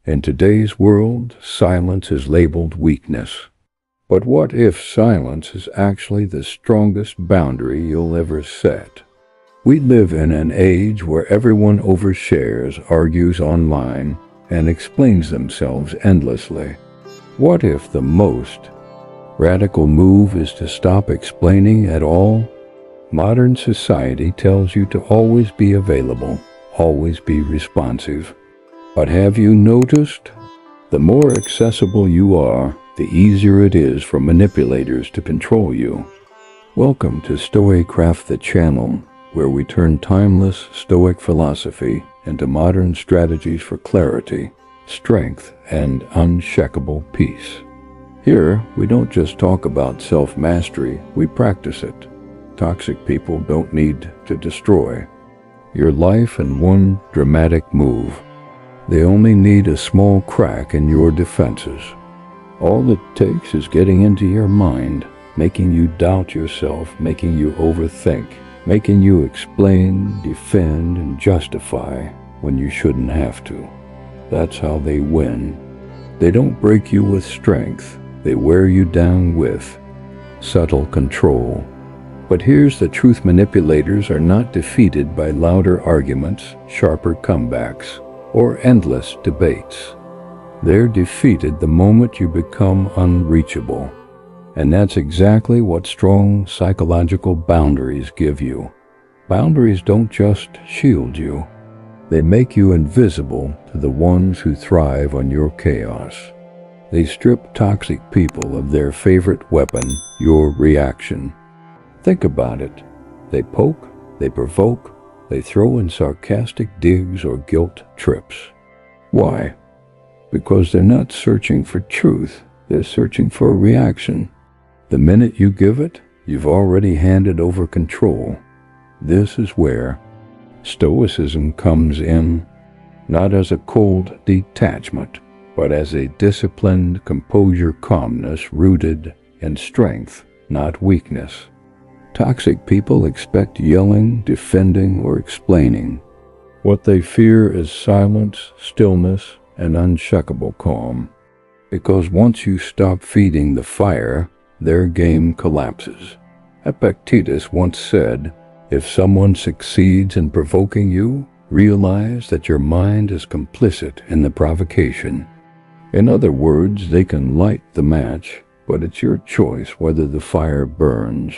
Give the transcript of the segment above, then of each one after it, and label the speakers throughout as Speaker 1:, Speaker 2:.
Speaker 1: In today's world, silence is labeled weakness. But what if silence is actually the strongest boundary you'll ever set? We live in an age where everyone overshares, argues online, and explains themselves endlessly. What if the most radical move is to stop explaining at all? Modern society tells you to always be available, always be responsive. But have you noticed? The more accessible you are, the easier it is for manipulators to control you. Welcome to Stoic, the channel, where we turn timeless Stoic philosophy into modern strategies for clarity, strength, and unshakable peace. Here, we don't just talk about self-mastery, we practice it. Toxic people don't need to destroy your life in one dramatic move. They only need a small crack in your defenses. All it takes is getting into your mind, making you doubt yourself, making you overthink, making you explain, defend, and justify when you shouldn't have to. That's how they win. They don't break you with strength, they wear you down with subtle control. But here's the truth: manipulators are not defeated by louder arguments, sharper comebacks, or endless debates. They're defeated the moment you become unreachable. And that's exactly what strong psychological boundaries give you. Boundaries don't just shield you. They make you invisible to the ones who thrive on your chaos. They strip toxic people of their favorite weapon, your reaction. Think about it. They poke, they provoke, they throw in sarcastic digs or guilt trips. Why? Because they're not searching for truth, they're searching for a reaction. The minute you give it, you've already handed over control. This is where Stoicism comes in, not as a cold detachment, but as a disciplined composure, calmness rooted in strength, not weakness. Toxic people expect yelling, defending, or explaining. What they fear is silence, stillness, and unshakable calm. Because once you stop feeding the fire, their game collapses. Epictetus once said, "If someone succeeds in provoking you, realize that your mind is complicit in the provocation." In other words, they can light the match, but it's your choice whether the fire burns.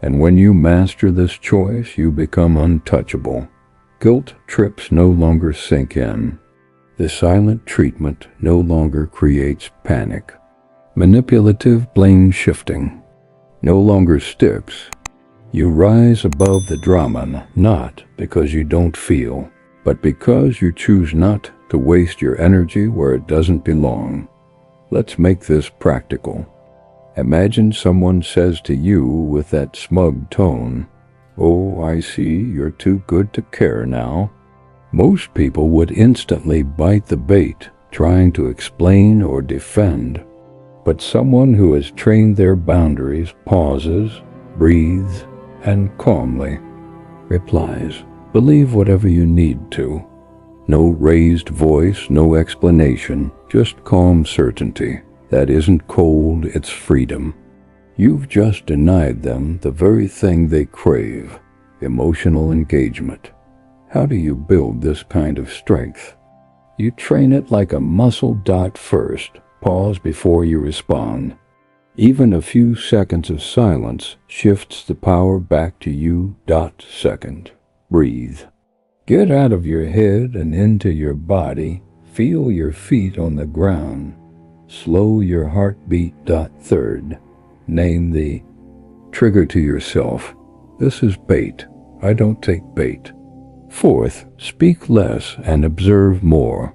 Speaker 1: And when you master this choice, you become untouchable. Guilt trips no longer sink in. The silent treatment no longer creates panic. Manipulative blame shifting no longer sticks. You rise above the drama, not because you don't feel, but because you choose not to waste your energy where it doesn't belong. Let's make this practical. Imagine someone says to you with that smug tone, "Oh, I see, you're too good to care now." Most people would instantly bite the bait, trying to explain or defend. But someone who has trained their boundaries pauses, breathes, and calmly replies, "Believe whatever you need to." No raised voice, no explanation, just calm certainty. That isn't cold, it's freedom. You've just denied them the very thing they crave, emotional engagement. How do you build this kind of strength? You train it like a muscle. First, pause before you respond. Even a few seconds of silence shifts the power back to you. Second, breathe. Get out of your head and into your body. Feel your feet on the ground. Slow your heartbeat. Third, name the trigger to yourself. This is bait. I don't take bait. Fourth, speak less and observe more.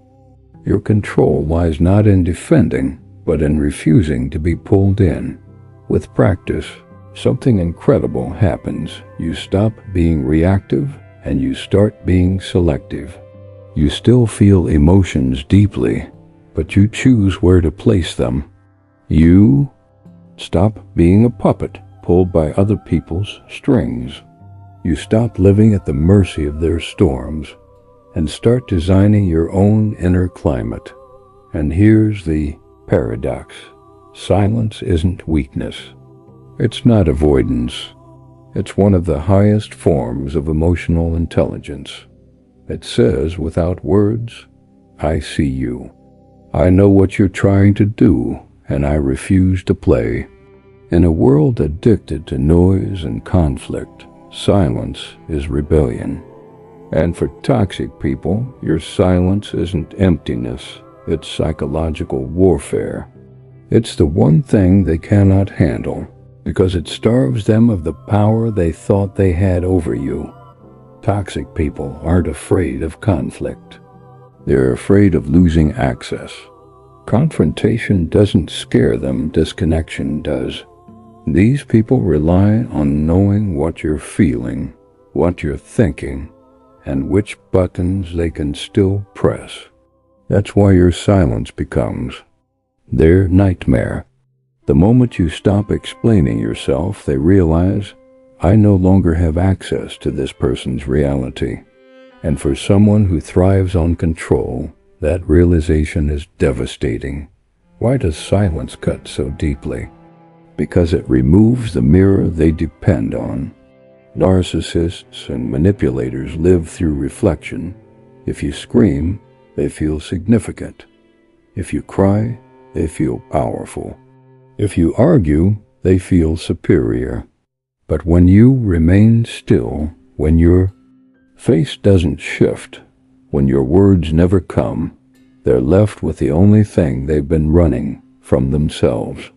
Speaker 1: Your control lies not in defending, but in refusing to be pulled in. With practice, something incredible happens. You stop being reactive and you start being selective. You still feel emotions deeply, but you choose where to place them. You stop being a puppet pulled by other people's strings. You stop living at the mercy of their storms and start designing your own inner climate. And here's the paradox. Silence isn't weakness. It's not avoidance. It's one of the highest forms of emotional intelligence. It says without words, I see you. I know what you're trying to do, and I refuse to play. In a world addicted to noise and conflict, silence is rebellion. And for toxic people, your silence isn't emptiness, it's psychological warfare. It's the one thing they cannot handle, because it starves them of the power they thought they had over you. Toxic people aren't afraid of conflict. They're afraid of losing access. Confrontation doesn't scare them, disconnection does. These people rely on knowing what you're feeling, what you're thinking, and which buttons they can still press. That's why your silence becomes their nightmare. The moment you stop explaining yourself, they realize, I no longer have access to this person's reality. And for someone who thrives on control, that realization is devastating. Why does silence cut so deeply? Because it removes the mirror they depend on. Narcissists and manipulators live through reflection. If you scream, they feel significant. If you cry, they feel powerful. If you argue, they feel superior. But when you remain still, when your face doesn't shift, when your words never come, they're left with the only thing they've been running from themselves.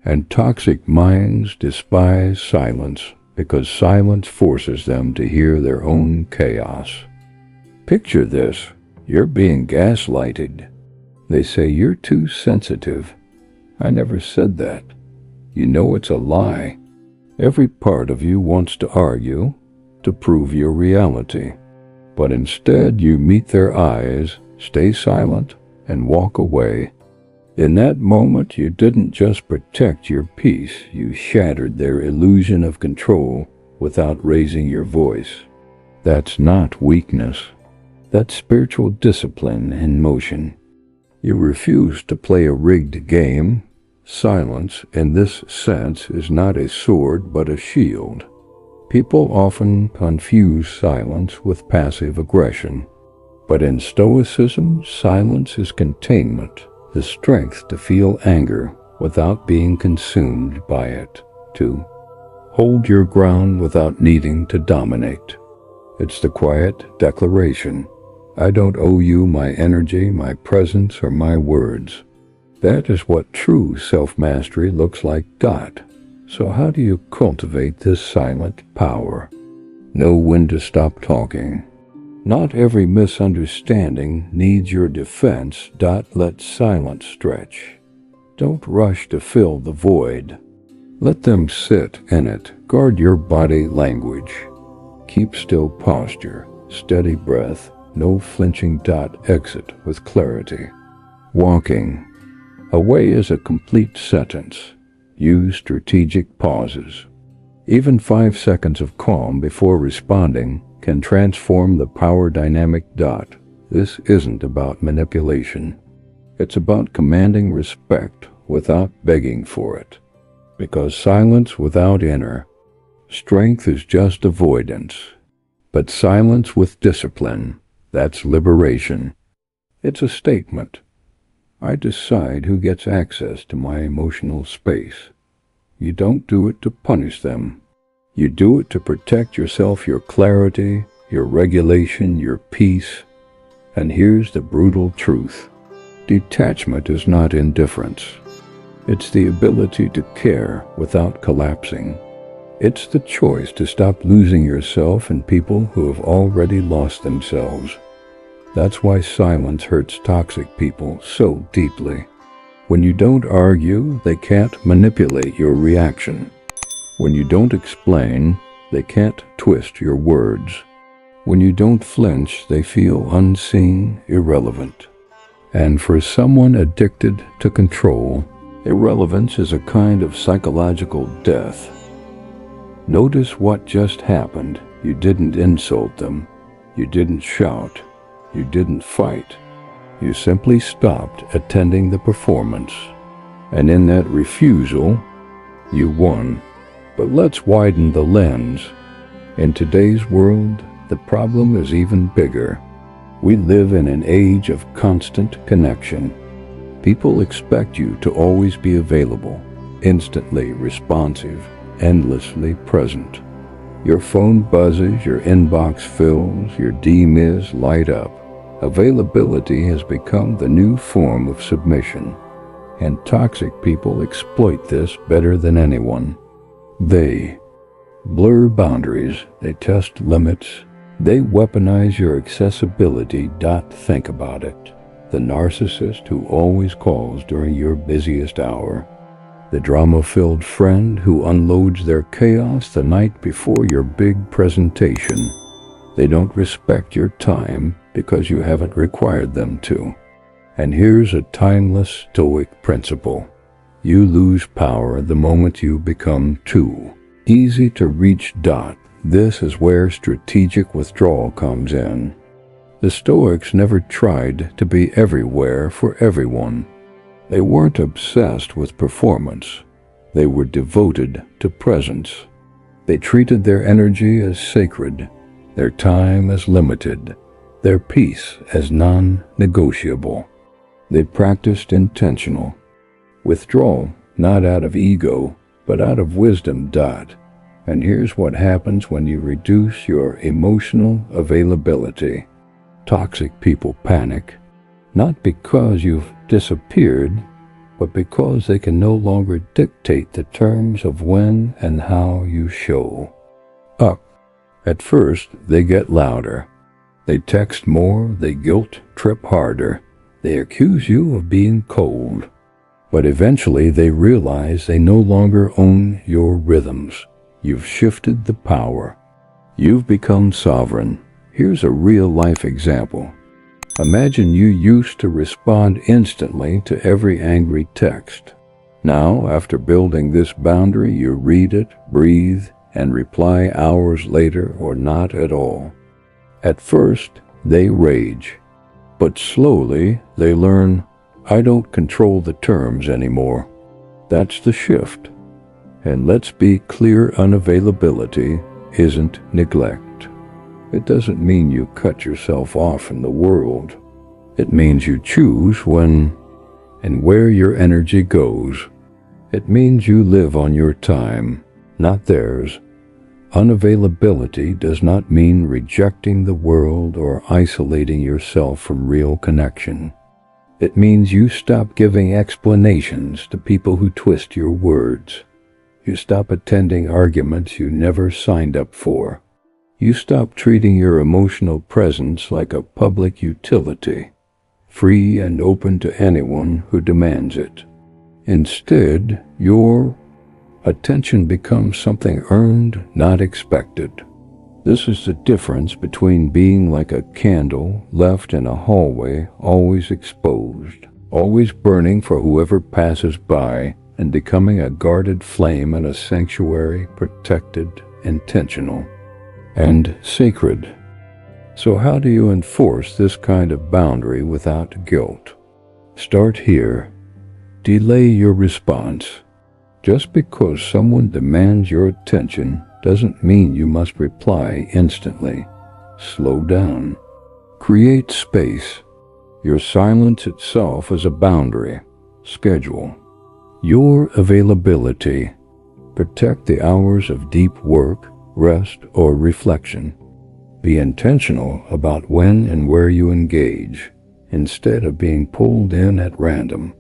Speaker 1: And toxic minds despise silence because silence forces them to hear their own chaos. Picture this. You're being gaslighted. They say you're too sensitive. I never said that. You know it's a lie. Every part of you wants to argue, to prove your reality. But instead you meet their eyes, stay silent, and walk away. In that moment you didn't just protect your peace, you shattered their illusion of control without raising your voice. That's not weakness. That's spiritual discipline in motion. You refuse to play a rigged game. Silence, in this sense, is not a sword but a shield. People often confuse silence with passive aggression. But in Stoicism, silence is containment, the strength to feel anger without being consumed by it, to hold your ground without needing to dominate. It's the quiet declaration. I don't owe you my energy, my presence, or my words. That is what true self-mastery looks like. So how do you cultivate this silent power? Know when to stop talking. Not every misunderstanding needs your defense. Let silence stretch. Don't rush to fill the void. Let them sit in it. Guard your body language. Keep still posture, steady breath, no flinching. Exit with clarity. Walking. Away is a complete sentence. Use strategic pauses. Even 5 seconds of calm before responding can transform the power dynamic. This isn't about manipulation. It's about commanding respect without begging for it. Because silence without inner strength is just avoidance. But silence with discipline, that's liberation. It's a statement. I decide who gets access to my emotional space. You don't do it to punish them. You do it to protect yourself, your clarity, your regulation, your peace. And here's the brutal truth. Detachment is not indifference. It's the ability to care without collapsing. It's the choice to stop losing yourself in people who have already lost themselves. That's why silence hurts toxic people so deeply. When you don't argue, they can't manipulate your reaction. When you don't explain, they can't twist your words. When you don't flinch, they feel unseen, irrelevant. And for someone addicted to control, irrelevance is a kind of psychological death. Notice what just happened. You didn't insult them. You didn't shout. You didn't fight. You simply stopped attending the performance. And in that refusal, you won. But let's widen the lens. In today's world, the problem is even bigger. We live in an age of constant connection. People expect you to always be available, instantly responsive, endlessly present. Your phone buzzes, your inbox fills, your DMs light up. Availability has become the new form of submission, and toxic people exploit this better than anyone. They blur boundaries, they test limits, they weaponize your accessibility. Think about it. The narcissist who always calls during your busiest hour. The drama-filled friend who unloads their chaos the night before your big presentation. They don't respect your time because you haven't required them to. And here's a timeless Stoic principle. You lose power the moment you become too easy to reach. This is where strategic withdrawal comes in. The Stoics never tried to be everywhere for everyone. They weren't obsessed with performance. They were devoted to presence. They treated their energy as sacred, their time as limited, their peace as non-negotiable. They practiced intentional withdrawal, not out of ego, but out of wisdom. And here's what happens when you reduce your emotional availability. Toxic people panic, not because you've disappeared, but because they can no longer dictate the terms of when and how you show up. At first, they get louder. They text more, they guilt trip harder. They accuse you of being cold. But eventually they realize they no longer own your rhythms. You've shifted the power. You've become sovereign. Here's a real-life example. Imagine you used to respond instantly to every angry text. Now, after building this boundary, you read it, breathe, and reply hours later or not at all. At first, they rage. But slowly, they learn, I don't control the terms anymore. That's the shift. And let's be clear, unavailability isn't neglect. It doesn't mean you cut yourself off from the world. It means you choose when and where your energy goes. It means you live on your time, not theirs. Unavailability does not mean rejecting the world or isolating yourself from real connection. It means you stop giving explanations to people who twist your words. You stop attending arguments you never signed up for. You stop treating your emotional presence like a public utility, free and open to anyone who demands it. Instead, your attention becomes something earned, not expected. This is the difference between being like a candle left in a hallway, always exposed, always burning for whoever passes by, and becoming a guarded flame in a sanctuary, protected, intentional, and sacred. So how do you enforce this kind of boundary without guilt? Start here. Delay your response. Just because someone demands your attention doesn't mean you must reply instantly. Slow down. Create space. Your silence itself is a boundary. Schedule your availability. Protect the hours of deep work, rest, or reflection. Be intentional about when and where you engage, instead of being pulled in at random.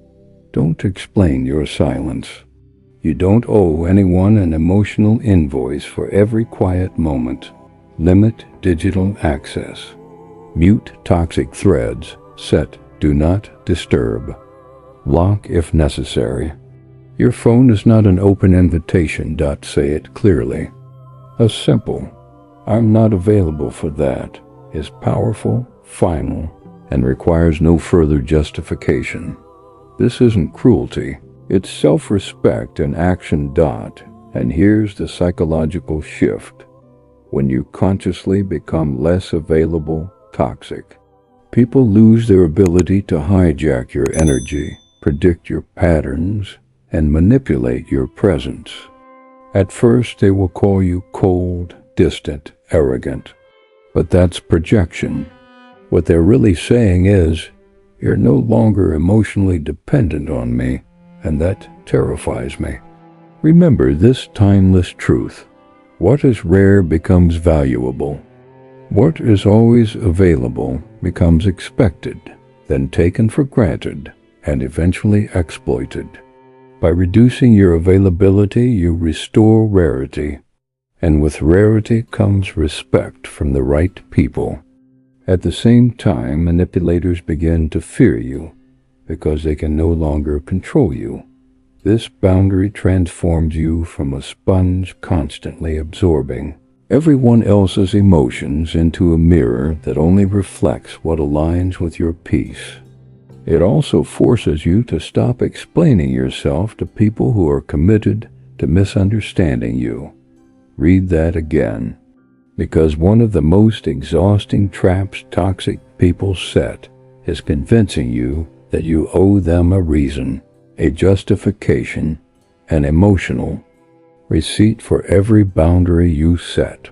Speaker 1: Don't explain your silence. You don't owe anyone an emotional invoice for every quiet moment. Limit digital access. Mute toxic threads. Set do not disturb. Lock if necessary. Your phone is not an open invitation. Say it clearly. A simple, I'm not available for that, is powerful, final, and requires no further justification. This isn't cruelty. It's self-respect in action. And here's the psychological shift. When you consciously become less available, toxic People lose their ability to hijack your energy, predict your patterns, and manipulate your presence. At first, they will call you cold, distant, arrogant. But that's projection. What they're really saying is, you're no longer emotionally dependent on me, and that terrifies me. Remember this timeless truth. What is rare becomes valuable. What is always available becomes expected, then taken for granted, and eventually exploited. By reducing your availability, you restore rarity, and with rarity comes respect from the right people. At the same time, manipulators begin to fear you because they can no longer control you. This boundary transforms you from a sponge constantly absorbing everyone else's emotions into a mirror that only reflects what aligns with your peace. It also forces you to stop explaining yourself to people who are committed to misunderstanding you. Read that again. Because one of the most exhausting traps toxic people set is convincing you that you owe them a reason, a justification, an emotional receipt for every boundary you set.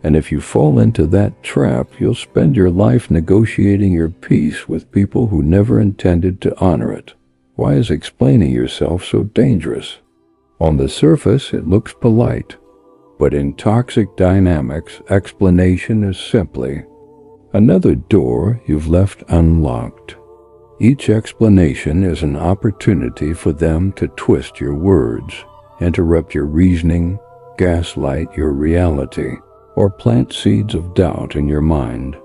Speaker 1: And if you fall into that trap, you'll spend your life negotiating your peace with people who never intended to honor it. Why is explaining yourself so dangerous? On the surface, it looks polite. But in toxic dynamics, explanation is simply another door you've left unlocked. Each explanation is an opportunity for them to twist your words, interrupt your reasoning, gaslight your reality, or plant seeds of doubt in your mind.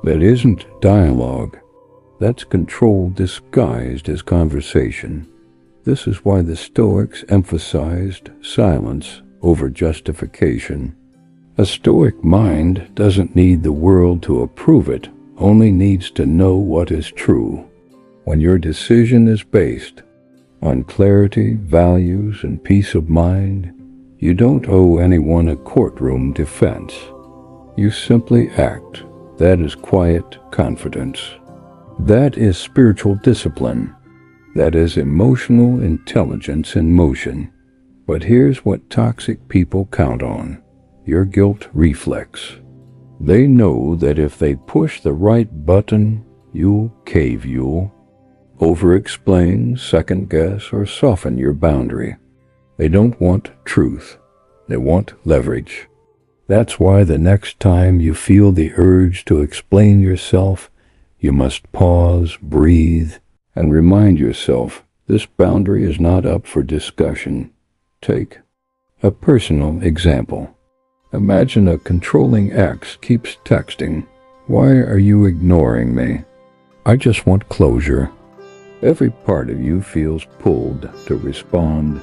Speaker 1: That isn't dialogue. That's control disguised as conversation. This is why the Stoics emphasized silence over justification. A Stoic mind doesn't need the world to approve it, only needs to know what is true. When your decision is based on clarity, values, and peace of mind, you don't owe anyone a courtroom defense. You simply act. That is quiet confidence. That is spiritual discipline. That is emotional intelligence in motion. But here's what toxic people count on: your guilt reflex. They know that if they push the right button, you'll cave, you'll over-explain, second-guess, or soften your boundary. They don't want truth. They want leverage. That's why the next time you feel the urge to explain yourself, you must pause, breathe, and remind yourself this boundary is not up for discussion. Take a personal example. Imagine a controlling ex keeps texting, "Why are you ignoring me? I just want closure." Every part of you feels pulled to respond,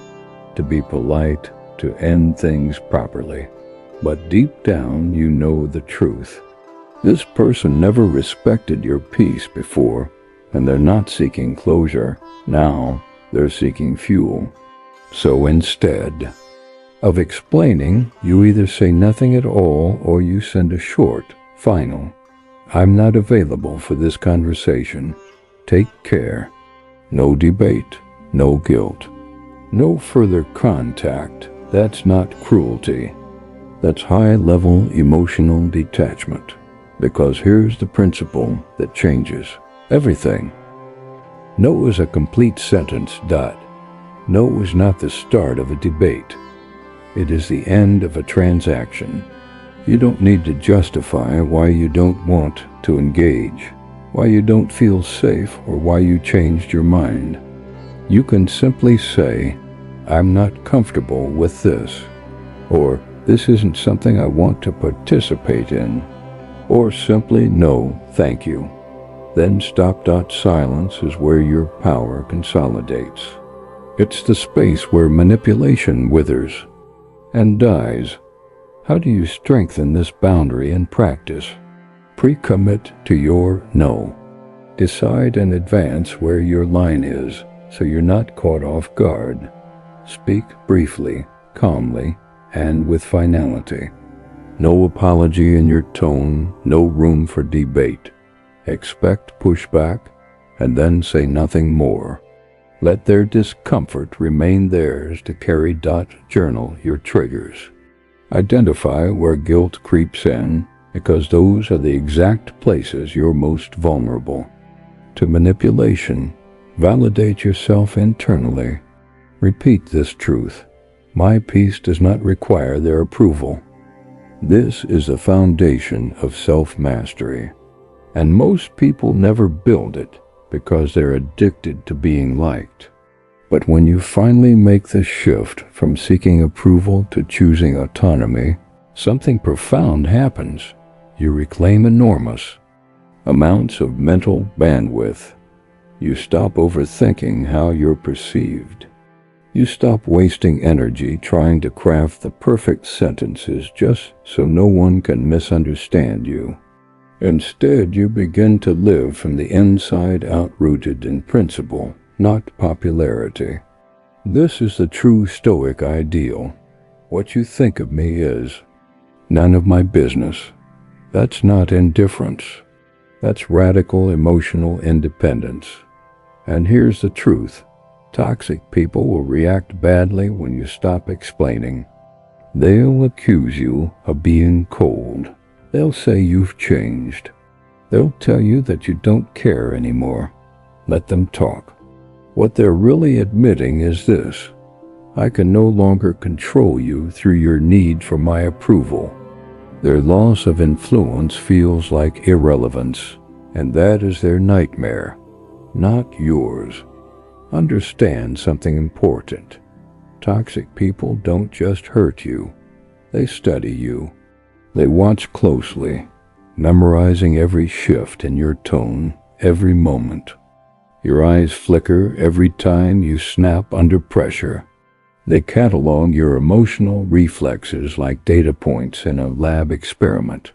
Speaker 1: to be polite, to end things properly. But deep down, you know the truth. This person never respected your peace before, and they're not seeking closure. Now, they're seeking fuel. So instead of explaining, you either say nothing at all or you send a short, final, "I'm not available for this conversation. Take care." No debate, no guilt, no further contact. That's not cruelty. That's high-level emotional detachment. Because here's the principle that changes everything. No is a complete sentence. No is not the start of a debate. It is the end of a transaction. You don't need to justify why you don't want to engage, why you don't feel safe, or why you changed your mind. You can simply say, "I'm not comfortable with this," or "This isn't something I want to participate in," or simply, "No, thank you." Then stop. Silence is where your power consolidates. It's the space where manipulation withers and dies. How do you strengthen this boundary in practice? Pre-commit to your no. Decide in advance where your line is so you're not caught off guard. Speak briefly, calmly, and with finality. No apology in your tone, no room for debate. expect pushback, and then say nothing more. Let their discomfort remain theirs to carry. Journal your triggers. Identify where guilt creeps in, because those are the exact places you're most vulnerable to manipulation. Validate yourself internally. Repeat this truth: my peace does not require their approval. This is the foundation of self-mastery, and most people never build it because they're addicted to being liked. But when you finally make the shift from seeking approval to choosing autonomy, something profound happens. You reclaim enormous amounts of mental bandwidth. You stop overthinking how you're perceived. You stop wasting energy trying to craft the perfect sentences just so no one can misunderstand you. Instead, you begin to live from the inside out, rooted in principle, not popularity. This is the true Stoic ideal. What you think of me is none of my business. That's not indifference. That's radical emotional independence. And here's the truth: toxic people will react badly when you stop explaining. They'll accuse you of being cold. They'll say you've changed. They'll tell you that you don't care anymore. Let them talk. What they're really admitting is this: I can no longer control you through your need for my approval. Their loss of influence feels like irrelevance, and that is their nightmare, not yours. Understand something important. Toxic people don't just hurt you. They study you. They watch closely, memorizing every shift in your tone, every moment. Your eyes flicker every time you snap under pressure. They catalog your emotional reflexes like data points in a lab experiment.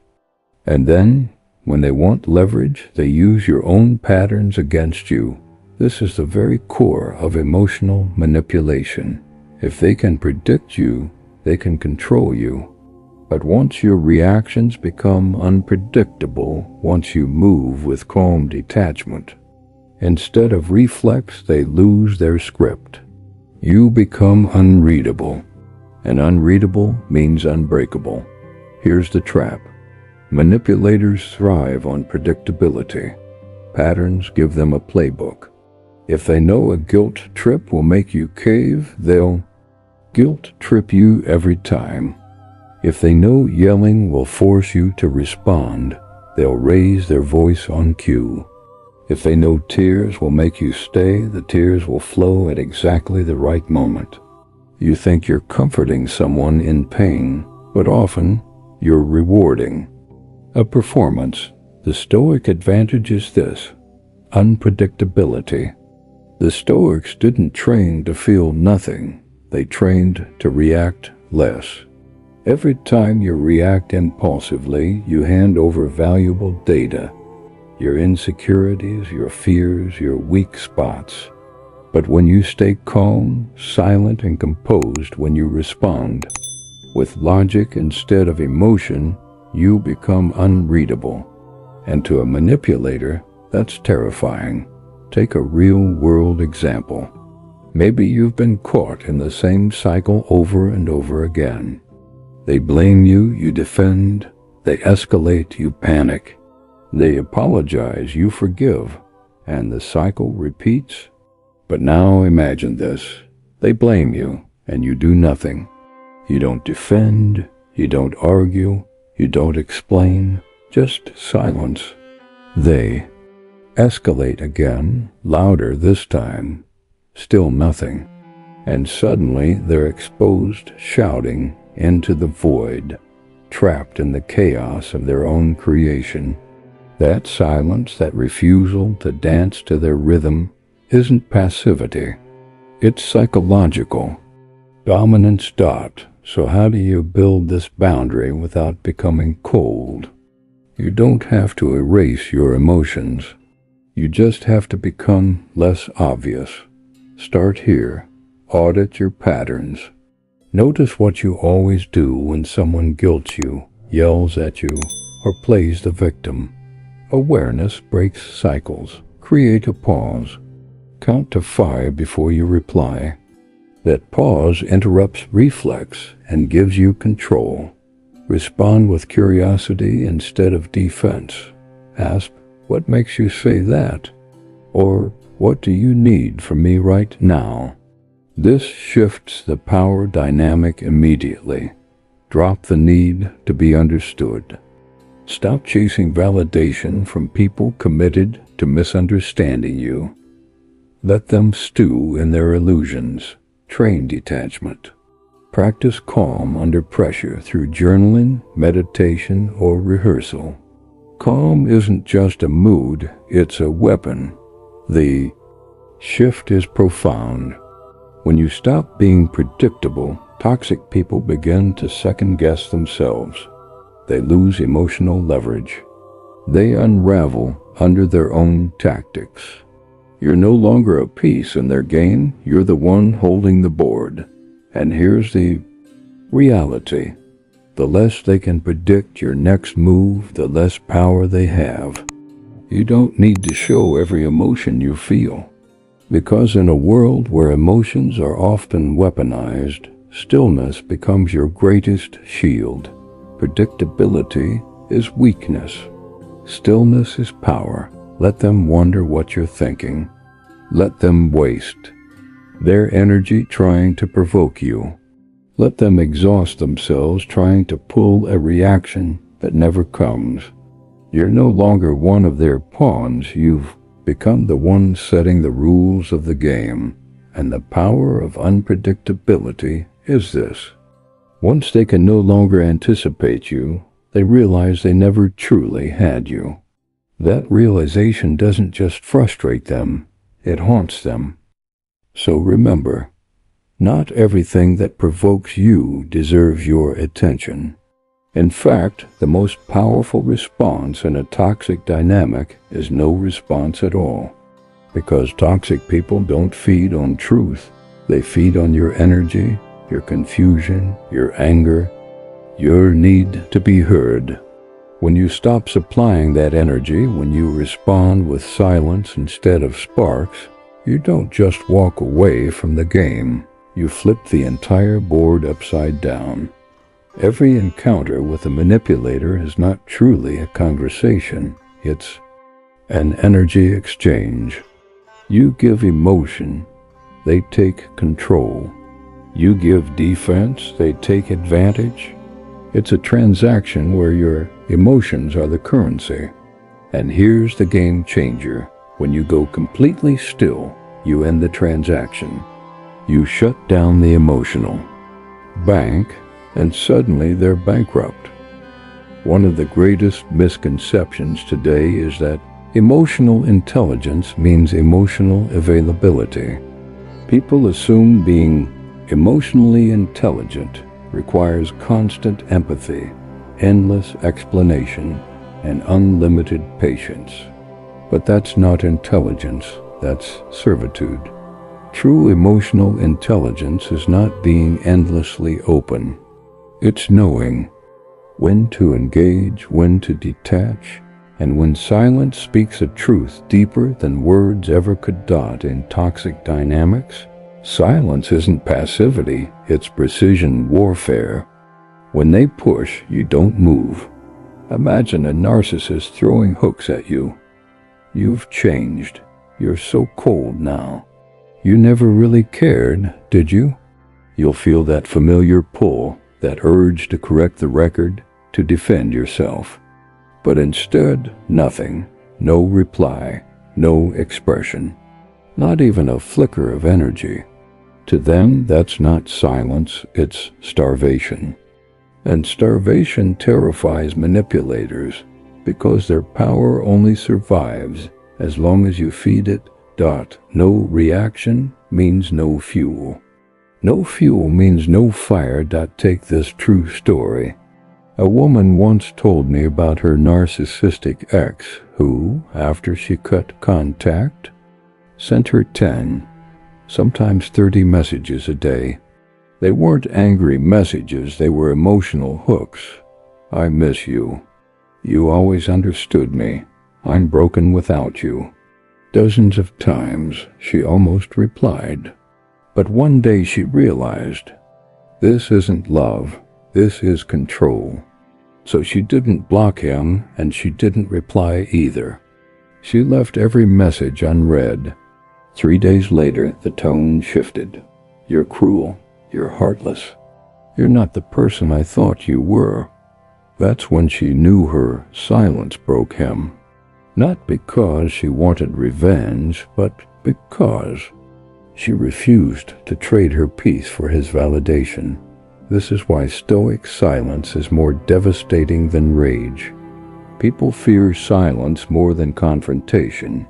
Speaker 1: And then, when they want leverage, they use your own patterns against you. This is the very core of emotional manipulation. If they can predict you, they can control you. But once your reactions become unpredictable, once you move with calm detachment, instead of reflex, they lose their script. You become unreadable, and unreadable means unbreakable. Here's the trap. Manipulators thrive on predictability. Patterns give them a playbook. If they know a guilt trip will make you cave, they'll guilt trip you every time. If they know yelling will force you to respond, they'll raise their voice on cue. If they know tears will make you stay, the tears will flow at exactly the right moment. You think you're comforting someone in pain, but often you're rewarding a performance. The Stoic advantage is this: unpredictability. The Stoics didn't train to feel nothing. They trained to react less. Every time you react impulsively, you hand over valuable data. Your insecurities, your fears, your weak spots. But when you stay calm, silent, and composed when you respond, with logic instead of emotion, you become unreadable. And to a manipulator, that's terrifying. Take a real-world example. Maybe you've been caught in the same cycle over and over again. They blame you, you defend. They escalate, you panic. They apologize, you forgive, and the cycle repeats. But now imagine this. They blame you, and you do nothing. You don't defend, you don't argue, you don't explain, just silence. They escalate again, louder this time, still nothing. And suddenly they're exposed, shouting into the void, trapped in the chaos of their own creation. That silence, that refusal to dance to their rhythm, isn't passivity. It's psychological. Dominance. So how do you build this boundary without becoming cold? You don't have to erase your emotions. You just have to become less obvious. Start here. Audit your patterns. Notice what you always do when someone guilts you, yells at you, or plays the victim. Awareness breaks cycles. Create a pause. Count to 5 before you reply. That pause interrupts reflex and gives you control. Respond with curiosity instead of defense. Ask, what makes you say that? Or, what do you need from me right now? This shifts the power dynamic immediately. Drop the need to be understood. Stop chasing validation from people committed to misunderstanding you. Let them stew in their illusions. Train detachment. Practice calm under pressure through journaling, meditation, or rehearsal. Calm isn't just a mood, it's a weapon. The shift is profound. When you stop being predictable, toxic people begin to second-guess themselves. They lose emotional leverage. They unravel under their own tactics. You're no longer a piece in their game, you're the one holding the board. And here's the reality. The less they can predict your next move, the less power they have. You don't need to show every emotion you feel. Because in a world where emotions are often weaponized, stillness becomes your greatest shield. Predictability is weakness. Stillness is power. Let them wonder what you're thinking. Let them waste their energy trying to provoke you. Let them exhaust themselves trying to pull a reaction that never comes. You're no longer one of their pawns. You've become the one setting the rules of the game. And the power of unpredictability is this. Once they can no longer anticipate you, they realize they never truly had you. That realization doesn't just frustrate them, it haunts them. So remember, not everything that provokes you deserves your attention. In fact, the most powerful response in a toxic dynamic is no response at all. Because toxic people don't feed on truth. They feed on your energy, your confusion, your anger, your need to be heard. When you stop supplying that energy, when you respond with silence instead of sparks, you don't just walk away from the game. You flip the entire board upside down. Every encounter with a manipulator is not truly a conversation. It's an energy exchange. You give emotion, they take control. You give defense, they take advantage. It's a transaction where your emotions are the currency. And here's the game changer. When you go completely still, you end the transaction. You shut down the emotional bank, and suddenly they're bankrupt. One of the greatest misconceptions today is that emotional intelligence means emotional availability. People assume being emotionally intelligent requires constant empathy, endless explanation, and unlimited patience. But that's not intelligence, that's servitude. True emotional intelligence is not being endlessly open. It's knowing when to engage, when to detach, and when silence speaks a truth deeper than words ever could dot in toxic dynamics. Silence isn't passivity, it's precision warfare. When they push, you don't move. Imagine a narcissist throwing hooks at you. You've changed. You're so cold now. You never really cared, did you? You'll feel that familiar pull, that urge to correct the record, to defend yourself. But instead, nothing. No reply, no expression. Not even a flicker of energy. To them, that's not silence, it's starvation. And starvation terrifies manipulators because their power only survives as long as you feed it. No reaction means no fuel. No fuel means no fire. Take this true story. A woman once told me about her narcissistic ex who, after she cut contact, sent her 10, sometimes 30 messages a day. They weren't angry messages, they were emotional hooks. I miss you. You always understood me. I'm broken without you. Dozens of times she almost replied. But one day she realized, this isn't love, this is control. So she didn't block him, and she didn't reply either. She left every message unread. 3 days later, the tone shifted. You're cruel. You're heartless. You're not the person I thought you were. That's when she knew her silence broke him. Not because she wanted revenge, but because she refused to trade her peace for his validation. This is why Stoic silence is more devastating than rage. People fear silence more than confrontation,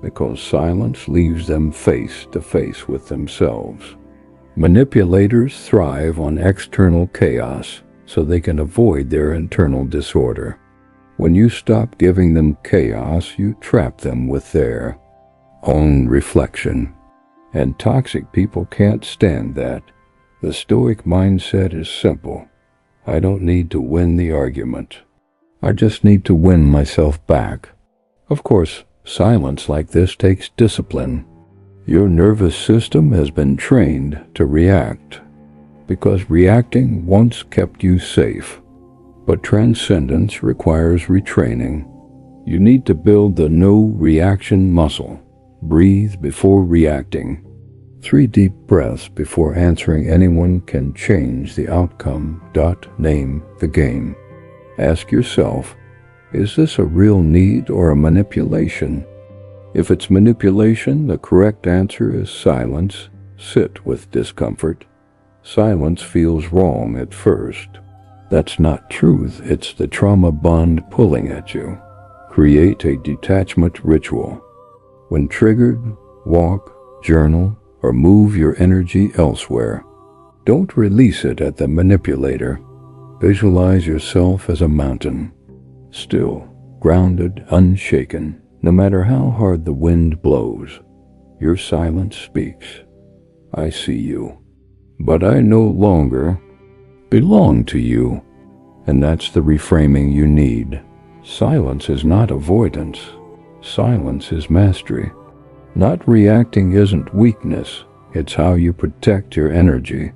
Speaker 1: because silence leaves them face to face with themselves. Manipulators thrive on external chaos so they can avoid their internal disorder. When you stop giving them chaos, you trap them with their own reflection. And toxic people can't stand that. The Stoic mindset is simple. I don't need to win the argument. I just need to win myself back. Of course, silence like this takes discipline. Your nervous system has been trained to react, because reacting once kept you safe. But transcendence requires retraining. You need to build the no-reaction muscle. Breathe before reacting. 3 deep breaths before answering anyone can change the outcome. Name the game. Ask yourself, is this a real need or a manipulation? If it's manipulation, the correct answer is silence. Sit with discomfort. Silence feels wrong at first. That's not truth, it's the trauma bond pulling at you. Create a detachment ritual. When triggered, walk, journal, or move your energy elsewhere. Don't release it at the manipulator. Visualize yourself as a mountain, still, grounded, unshaken. No matter how hard the wind blows, your silence speaks. I see you, but I no longer belong to you. And that's the reframing you need. Silence is not avoidance. Silence is mastery. Not reacting isn't weakness. It's how you protect your energy.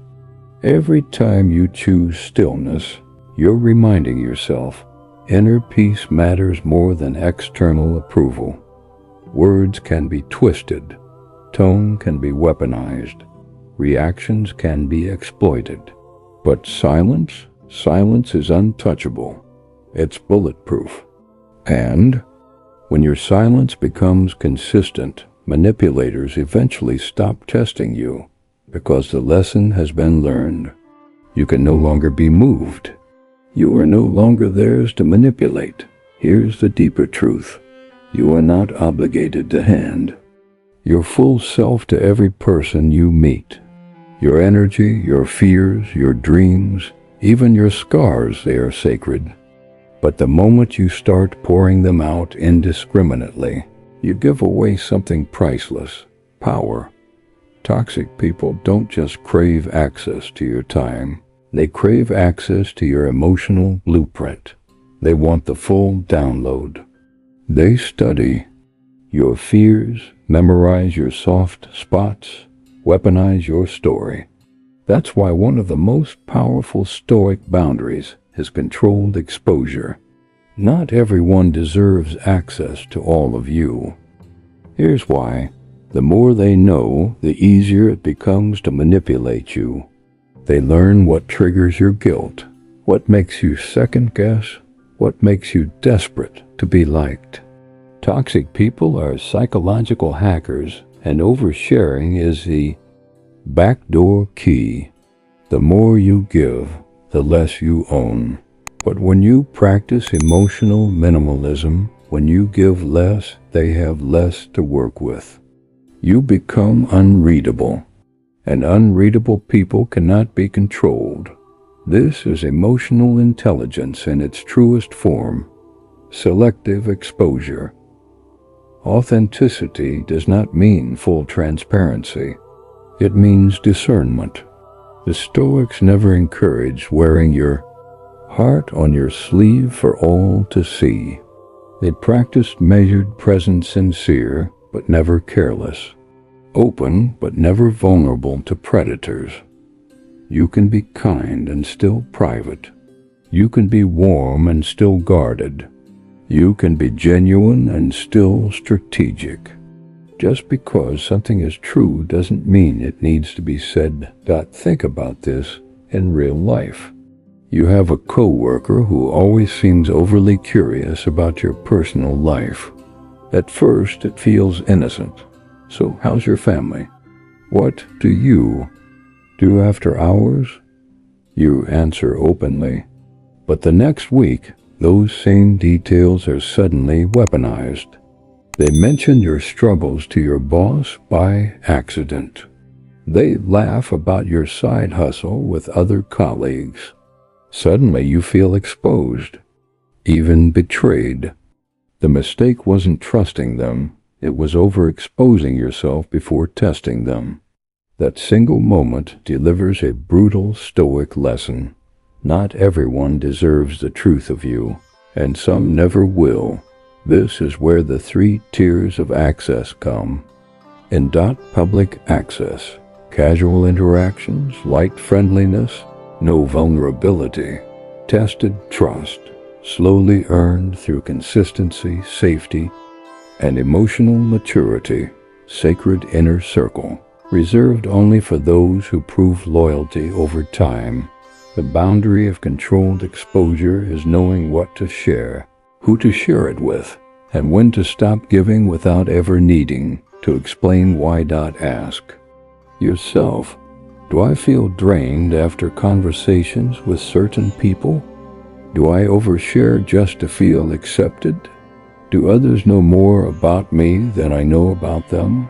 Speaker 1: Every time you choose stillness, you're reminding yourself, inner peace matters more than external approval. Words can be twisted. Tone can be weaponized. Reactions can be exploited. But silence is untouchable. It's bulletproof. And when your silence becomes consistent, manipulators eventually stop testing you because the lesson has been learned. You can no longer be moved. You are no longer theirs to manipulate. Here's the deeper truth. You are not obligated to hand your full self to every person you meet. Your energy, your fears, your dreams, even your scars, they are sacred. But the moment you start pouring them out indiscriminately, you give away something priceless: power. Toxic people don't just crave access to your time. They crave access to your emotional blueprint. They want the full download. They study your fears, memorize your soft spots, weaponize your story. That's why one of the most powerful Stoic boundaries is controlled exposure. Not everyone deserves access to all of you. Here's why. The more they know, the easier it becomes to manipulate you. They learn what triggers your guilt, what makes you second-guess, what makes you desperate to be liked. Toxic people are psychological hackers, and oversharing is the backdoor key. The more you give, the less you own. But when you practice emotional minimalism, when you give less, they have less to work with. You become unreadable, and unreadable people cannot be controlled. This is emotional intelligence in its truest form. Selective exposure. Authenticity does not mean full transparency. It means discernment. The Stoics never encourage wearing your heart on your sleeve for all to see. They practiced measured presence, sincere, but never careless. Open, but never vulnerable to predators. You can be kind and still private. You can be warm and still guarded. You can be genuine and still strategic. Just because something is true doesn't mean it needs to be said. Think about this in real life. You have a coworker who always seems overly curious about your personal life. At first, it feels innocent. So, how's your family? What do you do after hours? You answer openly. But the next week, those same details are suddenly weaponized. They mention your struggles to your boss by accident. They laugh about your side hustle with other colleagues. Suddenly you feel exposed, even betrayed. The mistake wasn't trusting them, it was overexposing yourself before testing them. That single moment delivers a brutal Stoic lesson. Not everyone deserves the truth of you, and some never will. This is where the 3 tiers of access come. In public access, casual interactions, light friendliness, no vulnerability, tested trust, slowly earned through consistency, safety, and emotional maturity, sacred inner circle, reserved only for those who prove loyalty over time. The boundary of controlled exposure is knowing what to share, who to share it with, and when to stop giving without ever needing to explain why. Ask yourself, do I feel drained after conversations with certain people? Do I overshare just to feel accepted? Do others know more about me than I know about them?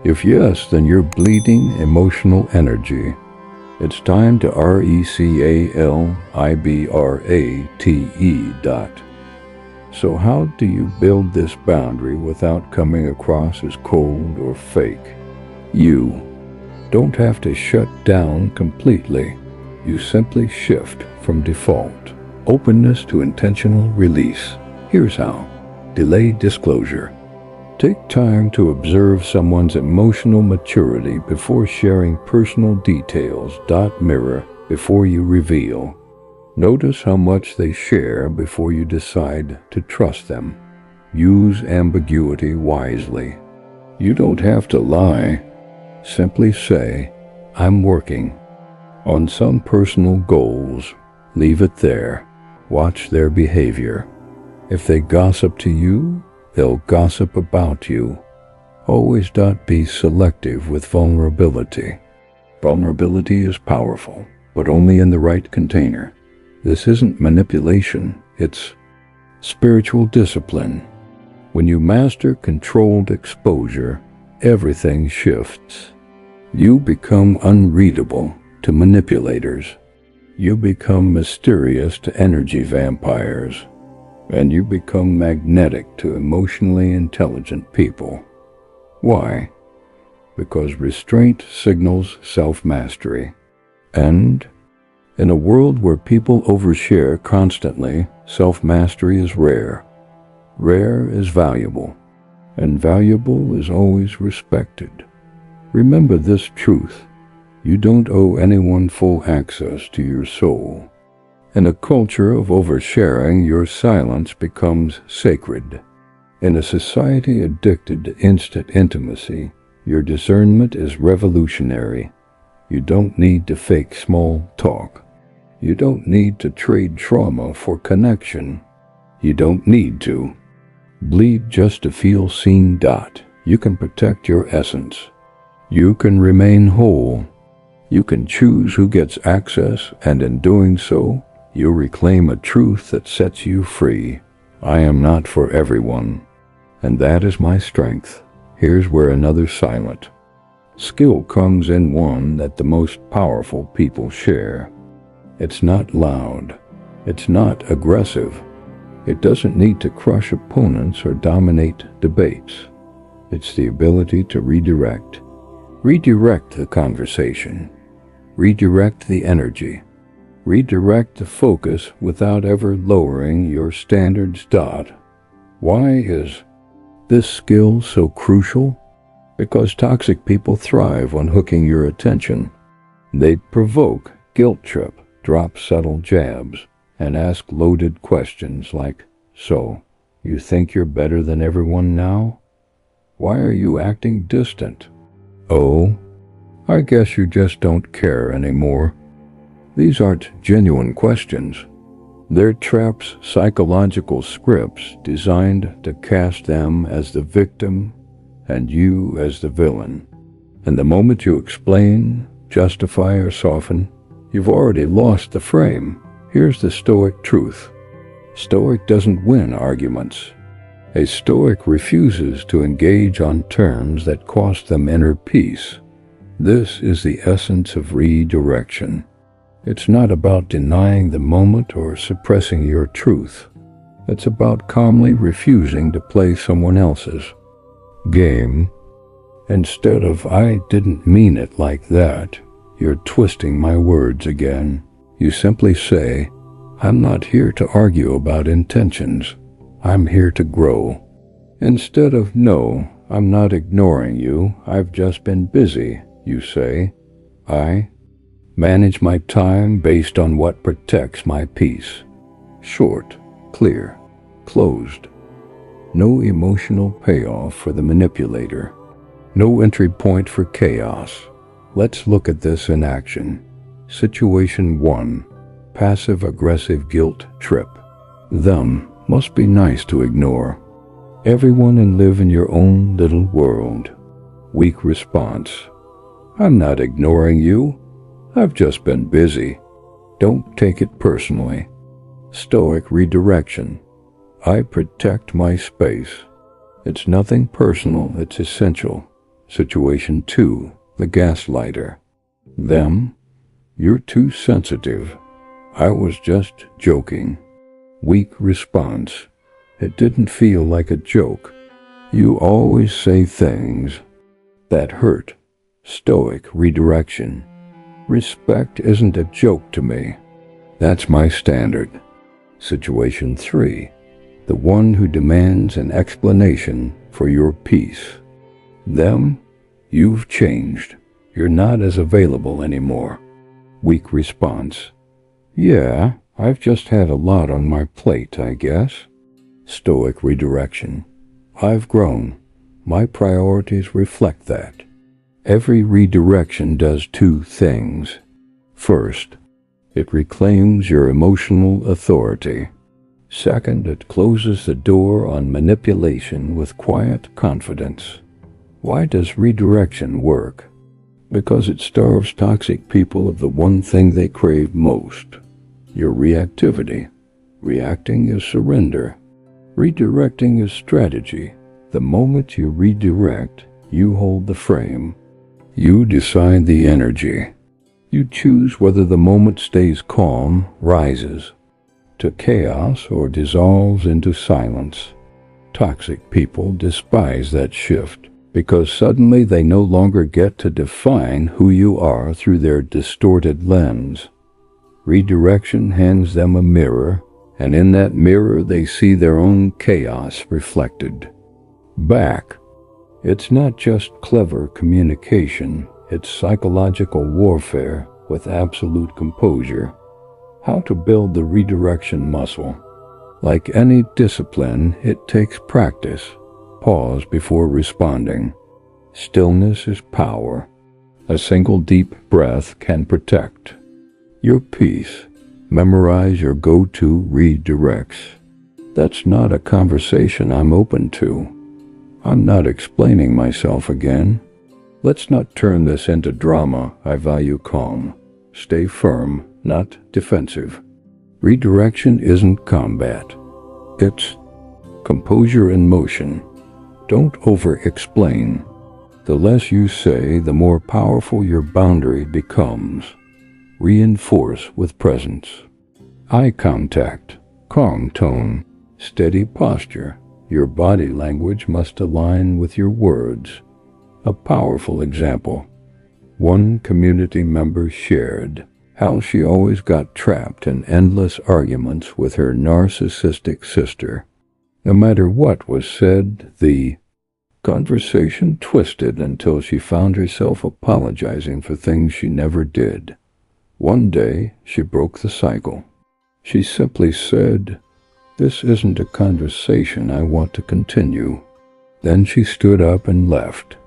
Speaker 1: If yes, then you're bleeding emotional energy. It's time to recalibrate. So how do you build this boundary without coming across as cold or fake? You don't have to shut down completely. You simply shift from default openness to intentional release. Here's how. Delay disclosure. Take time to observe someone's emotional maturity before sharing personal details. Mirror before you reveal. Notice how much they share before you decide to trust them. Use ambiguity wisely. You don't have to lie. Simply say, I'm working on some personal goals. Leave it there. Watch their behavior. If they gossip to you, they'll gossip about you. Always be selective with vulnerability. Vulnerability is powerful, but only in the right container. This isn't manipulation, it's spiritual discipline. When you master controlled exposure, everything shifts. You become unreadable to manipulators. You become mysterious to energy vampires. And you become magnetic to emotionally intelligent people. Why? Because restraint signals self-mastery. And in a world where people overshare constantly, self-mastery is rare. Rare is valuable, and valuable is always respected. Remember this truth. You don't owe anyone full access to your soul. In a culture of oversharing, your silence becomes sacred. In a society addicted to instant intimacy, your discernment is revolutionary. You don't need to fake small talk. You don't need to trade trauma for connection. You don't need to bleed just to feel seen. You can protect your essence. You can remain whole. You can choose who gets access, and in doing so, you reclaim a truth that sets you free. I am not for everyone, and that is my strength. Here's where another silent skill comes in, one that the most powerful people share. It's not loud. It's not aggressive. It doesn't need to crush opponents or dominate debates. It's the ability to redirect. Redirect the conversation. Redirect the energy. Redirect the focus without ever lowering your standards. Why is this skill so crucial? Because toxic people thrive on hooking your attention. They provoke, guilt trip, drop subtle jabs, and ask loaded questions like, "So, you think you're better than everyone now? Why are you acting distant? Oh, I guess you just don't care anymore." These aren't genuine questions. They're traps, psychological scripts designed to cast them as the victim and you as the villain. And the moment you explain, justify, or soften, you've already lost the frame. Here's the Stoic truth. Stoic doesn't win arguments. A Stoic refuses to engage on terms that cost them inner peace. This is the essence of redirection. It's not about denying the moment or suppressing your truth. It's about calmly refusing to play someone else's game. Instead of "I didn't mean it like that, you're twisting my words again," you simply say, "I'm not here to argue about intentions. I'm here to grow." Instead of "No, I'm not ignoring you, I've just been busy," you say, "I manage my time based on what protects my peace." Short, clear, closed. No emotional payoff for the manipulator. No entry point for chaos. Let's look at this in action. Situation 1. Passive-aggressive guilt trip. Them must be nice to ignore. Everyone and live in your own little world. Weak response. "I'm not ignoring you. I've just been busy." Don't take it personally. Stoic redirection. I protect my space. It's nothing personal, it's essential. Situation 2. The gaslighter. Them. "You're too sensitive. I was just joking." Weak response. "It didn't feel like a joke. You always say things that hurt." Stoic redirection. Respect isn't a joke to me. That's my standard. Situation 3. The one who demands an explanation for your peace. Them. You've changed. You're not as available anymore. Weak response. "Yeah, I've just had a lot on my plate, I guess." Stoic redirection. I've grown. My priorities reflect that. Every redirection does two things. First, it reclaims your emotional authority. Second, it closes the door on manipulation with quiet confidence. Why does redirection work? Because it starves toxic people of the one thing they crave most: your reactivity. Reacting is surrender. Redirecting is strategy. The moment you redirect, you hold the frame. You decide the energy. You choose whether the moment stays calm, rises to chaos, or dissolves into silence. Toxic people despise that shift because suddenly they no longer get to define who you are through their distorted lens. Redirection hands them a mirror, and in that mirror they see their own chaos reflected back. It's not just clever communication, it's psychological warfare with absolute composure. How to build the redirection muscle. Like any discipline, it takes practice. Pause before responding. Stillness is power. A single deep breath can protect your peace. Memorize your go-to redirects. That's not a conversation I'm open to. I'm not explaining myself again. Let's not turn this into drama. I value calm. Stay firm, not defensive. Redirection isn't combat. It's composure in motion. Don't over-explain. The less you say, the more powerful your boundary becomes. Reinforce with presence. Eye contact, calm tone, steady posture. Your body language must align with your words. A powerful example. One community member shared how she always got trapped in endless arguments with her narcissistic sister. No matter what was said, the conversation twisted until she found herself apologizing for things she never did. One day, she broke the cycle. She simply said, "This isn't a conversation I want to continue." Then she stood up and left.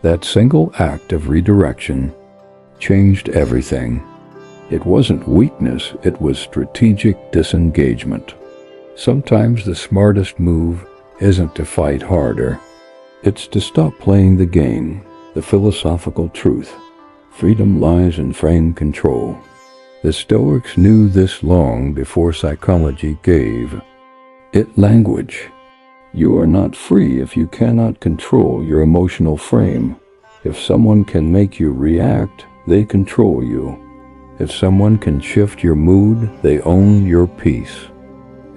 Speaker 1: That single act of redirection changed everything. It wasn't weakness, it was strategic disengagement. Sometimes the smartest move isn't to fight harder. It's to stop playing the game, the philosophical truth. Freedom lies in frame control. The Stoics knew this long before psychology gave it language. You are not free if you cannot control your emotional frame. If someone can make you react, they control you. If someone can shift your mood, they own your peace.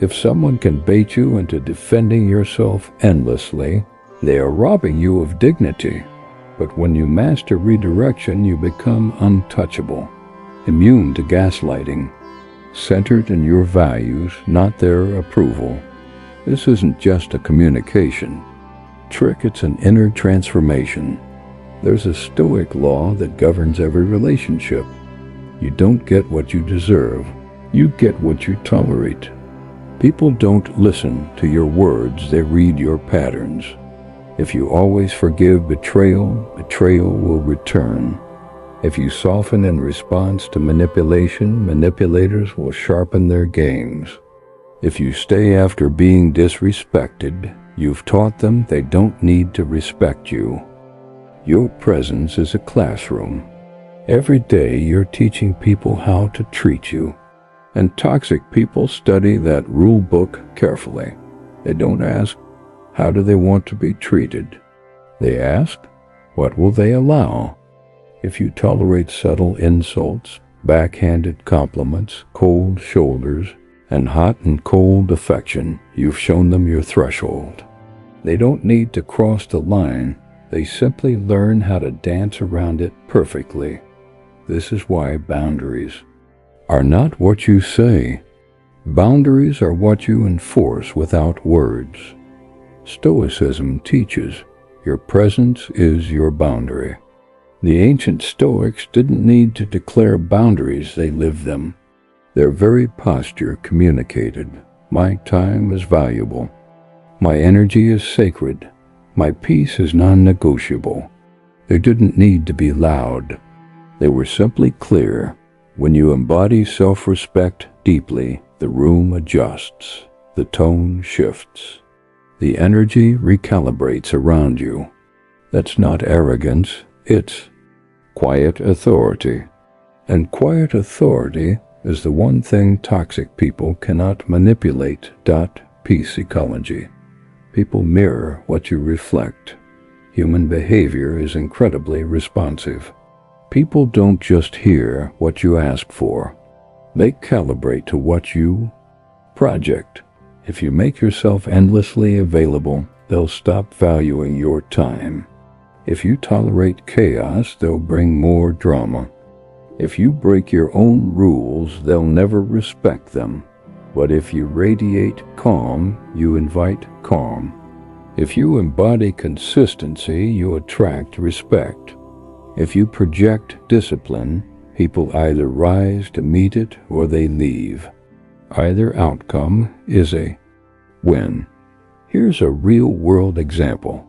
Speaker 1: If someone can bait you into defending yourself endlessly, they are robbing you of dignity. But when you master redirection, you become untouchable, immune to gaslighting, centered in your values, not their approval. This isn't just a communication trick, it's an inner transformation. There's a Stoic law that governs every relationship. You don't get what you deserve, you get what you tolerate. People don't listen to your words, they read your patterns. If you always forgive betrayal, betrayal will return. If you soften in response to manipulation, manipulators will sharpen their games. If you stay after being disrespected, you've taught them they don't need to respect you. Your presence is a classroom. Every day you're teaching people how to treat you. And toxic people study that rule book carefully. They don't ask, how do they want to be treated? They ask, what will they allow? If you tolerate subtle insults, backhanded compliments, cold shoulders, and hot and cold affection, you've shown them your threshold. They don't need to cross the line. They simply learn how to dance around it perfectly. This is why boundaries are not what you say. Boundaries are what you enforce without words. Stoicism teaches your presence is your boundary. The ancient Stoics didn't need to declare boundaries, they lived them. Their very posture communicated, my time is valuable. My energy is sacred. My peace is non-negotiable. They didn't need to be loud. They were simply clear. When you embody self-respect deeply, the room adjusts, the tone shifts, the energy recalibrates around you. That's not arrogance, it's quiet authority. And quiet authority is the one thing toxic people cannot manipulate. Peace ecology. People mirror what you reflect. Human behavior is incredibly responsive. People don't just hear what you ask for. They calibrate to what you project. If you make yourself endlessly available, they'll stop valuing your time. If you tolerate chaos, they'll bring more drama. If you break your own rules, they'll never respect them. But if you radiate calm, you invite calm. If you embody consistency, you attract respect. If you project discipline, people either rise to meet it or they leave. Either outcome is a win. Here's a real-world example.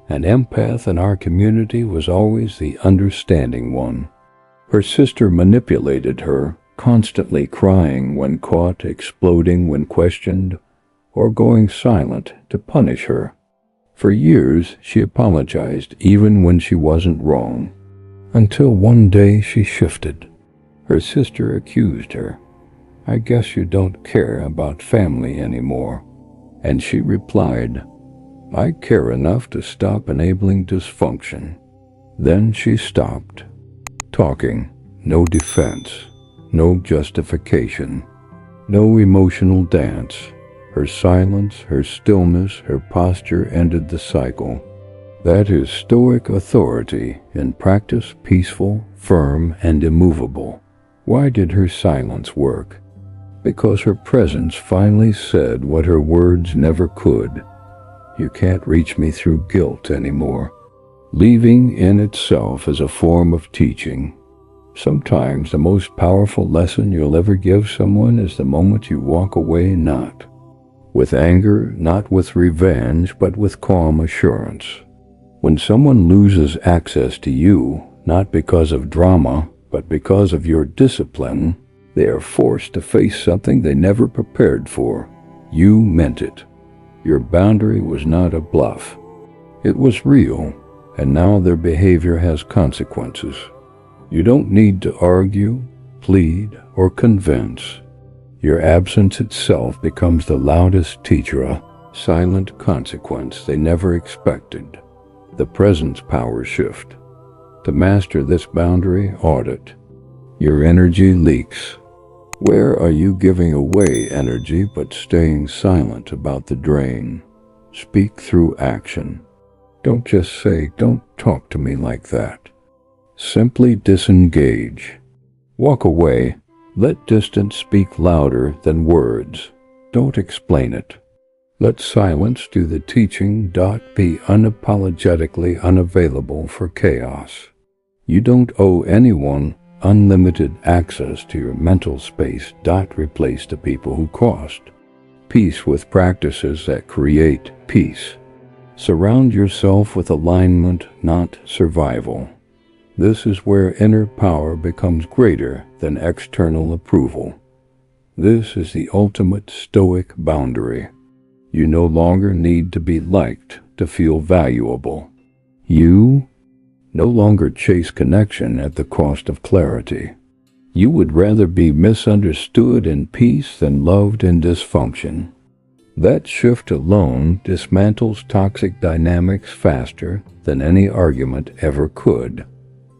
Speaker 1: An empath in our community was always the understanding one. Her sister manipulated her, constantly crying when caught, exploding when questioned, or going silent to punish her. For years, she apologized even when she wasn't wrong, until one day she shifted. Her sister accused her. I guess you don't care about family anymore. And she replied, I care enough to stop enabling dysfunction. Then she stopped talking. No defense, no justification, no emotional dance. Her silence, her stillness, her posture ended the cycle. That is Stoic authority, in practice peaceful, firm, and immovable. Why did her silence work? because her presence finally said what her words never could. You can't reach me through guilt anymore. Leaving in itself is a form of teaching. Sometimes the most powerful lesson you'll ever give someone is the moment you walk away not with anger, not with revenge, but with calm assurance. When someone loses access to you, not because of drama, but because of your discipline, they are forced to face something they never prepared for. You meant it. Your boundary was not a bluff. It was real, and now their behavior has consequences. You don't need to argue, plead, or convince. Your absence itself becomes the loudest teacher, a silent consequence they never expected. The presence power shift. To master this boundary, audit your energy leaks. Where are you giving away energy but staying silent about the drain? Speak through action. Don't just say, "Don't talk to me like that." Simply disengage. Walk away. Let distance speak louder than words. Don't explain it. Let silence do the teaching. Be unapologetically unavailable for chaos. You don't owe anyone unlimited access to your mental space. Replace the people who cost peace with practices that create peace. Surround yourself with alignment, not survival. This is where inner power becomes greater than external approval. This is the ultimate Stoic boundary. You no longer need to be liked to feel valuable. You no longer chase connection at the cost of clarity. You would rather be misunderstood in peace than loved in dysfunction. That shift alone dismantles toxic dynamics faster than any argument ever could,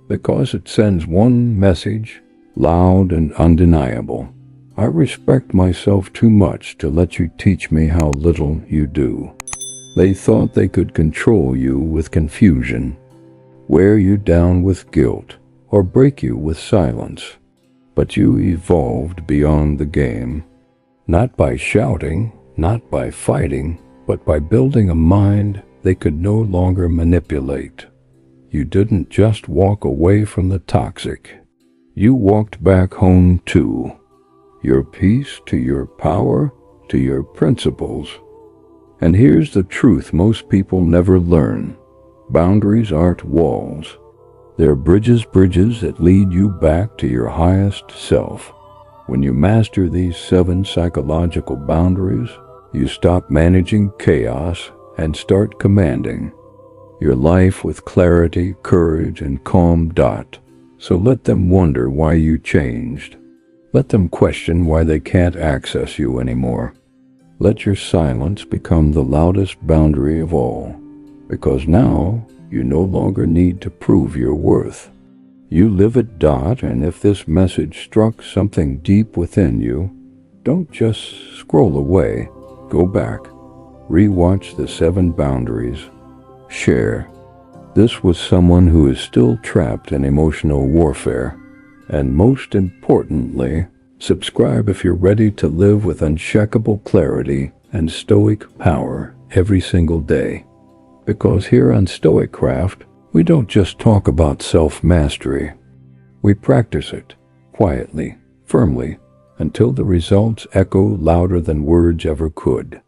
Speaker 1: because it sends one message, loud and undeniable. I respect myself too much to let you teach me how little you do. They thought they could control you with confusion, wear you down with guilt, or break you with silence. But you evolved beyond the game, not by shouting, not by fighting, but by building a mind they could no longer manipulate. You didn't just walk away from the toxic. You walked back home too. Your peace to your power, to your principles. And here's the truth most people never learn. Boundaries aren't walls. They're bridges that lead you back to your highest self. When you master these 7 psychological boundaries, you stop managing chaos and start commanding your life with clarity, courage, and calm. So let them wonder why you changed. Let them question why they can't access you anymore. Let your silence become the loudest boundary of all, because now you no longer need to prove your worth. You live it. And if this message struck something deep within you, don't just scroll away. Go back. Rewatch the 7 boundaries. Share. This was someone who is still trapped in emotional warfare. And most importantly, subscribe if you're ready to live with unshakable clarity and stoic power every single day. Because here on Stoic Craft, we don't just talk about self-mastery. We practice it, quietly, firmly, until the results echo louder than words ever could.